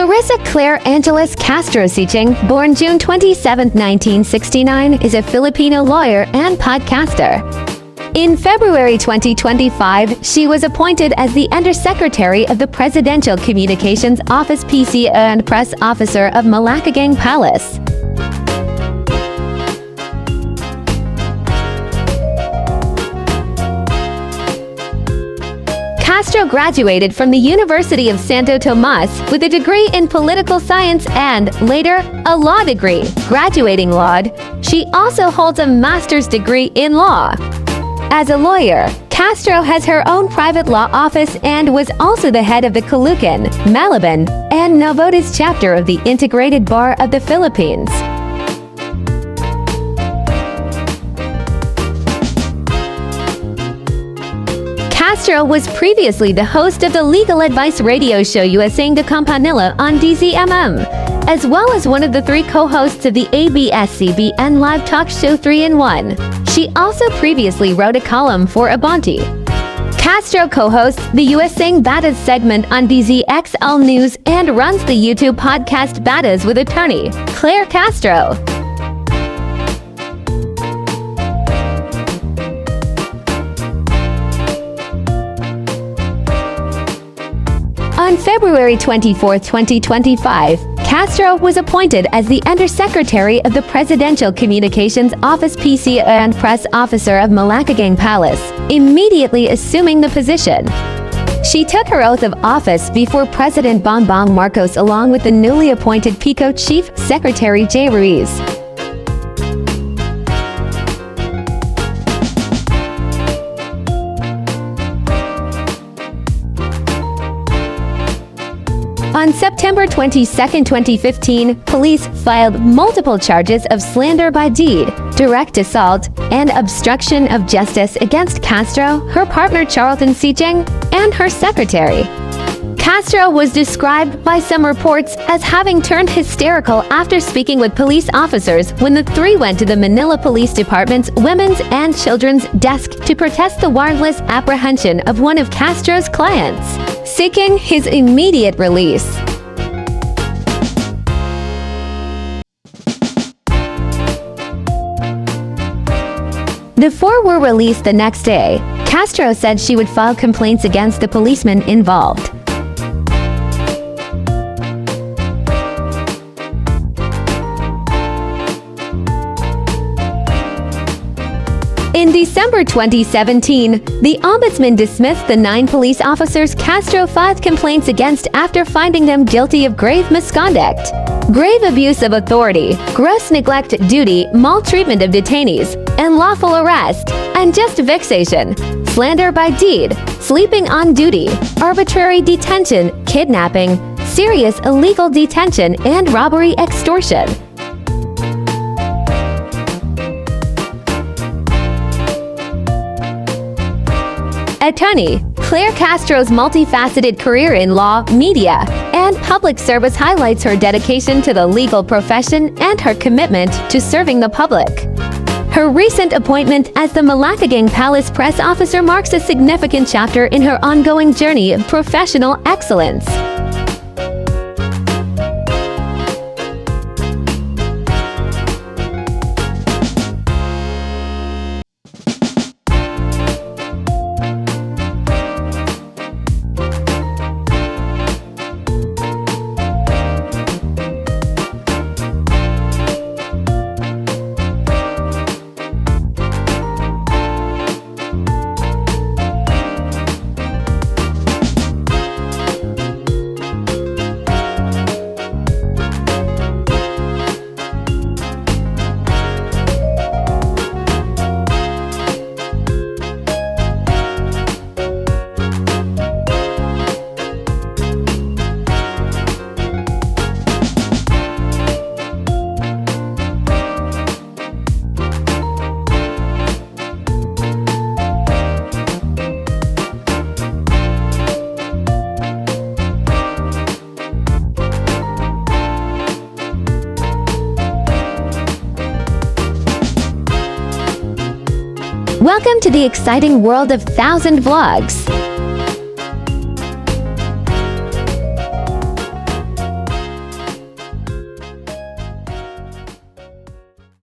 Clarissa Claire Angeles Castro Siching, born June 27, 1969, is a Filipino lawyer and podcaster. In February 2025, she was appointed as the Undersecretary of the Presidential Communications Office PC and Press Officer of Malacagang Palace. Castro graduated from the University of Santo Tomas with a degree in political science and, later, a law degree. Graduating law, she also holds a master's degree in law. As a lawyer, Castro has her own private law office and was also the head of the Caloocan, Malaban, and Navotas chapter of the Integrated Bar of the Philippines. Castro was previously the host of the legal advice radio show Usang de Campanilla on DZMM, as well as one of the three co-hosts of the ABS-CBN live talk show 3-in-1. She also previously wrote a column for Abonti. Castro co-hosts the Usang Batas segment on DZXL News and runs the YouTube podcast Batas with Attorney Claire Castro. On February 24, 2025, Castro was appointed as the Undersecretary of the Presidential Communications Office PC and Press Officer of Malacagang Palace, immediately assuming the position. She took her oath of office before President Bongbong Marcos along with the newly appointed PICO Chief Secretary J. Ruiz. On September 22, 2015, police filed multiple charges of slander by deed, direct assault, and obstruction of justice against Castro, her partner Charlton Siching, and her secretary. Castro was described by some reports as having turned hysterical after speaking with police officers when the three went to the Manila Police Department's Women's and Children's Desk to protest the warrantless apprehension of one of Castro's clients, seeking his immediate release. The four were released the next day. Castro said she would file complaints against the policemen involved. In December 2017, the Ombudsman dismissed the 9 police officers Castro filed complaints against after finding them guilty of grave misconduct, grave abuse of authority, gross neglect duty, maltreatment of detainees, unlawful arrest, unjust vexation, slander by deed, sleeping on duty, arbitrary detention, kidnapping, serious illegal detention, and robbery extortion. Attorney Claire Castro's multifaceted career in law, media, and public service highlights her dedication to the legal profession and her commitment to serving the public. Her recent appointment as the Malacagang Palace Press Officer marks a significant chapter in her ongoing journey of professional excellence. Welcome to the exciting world of 1000 vlogs.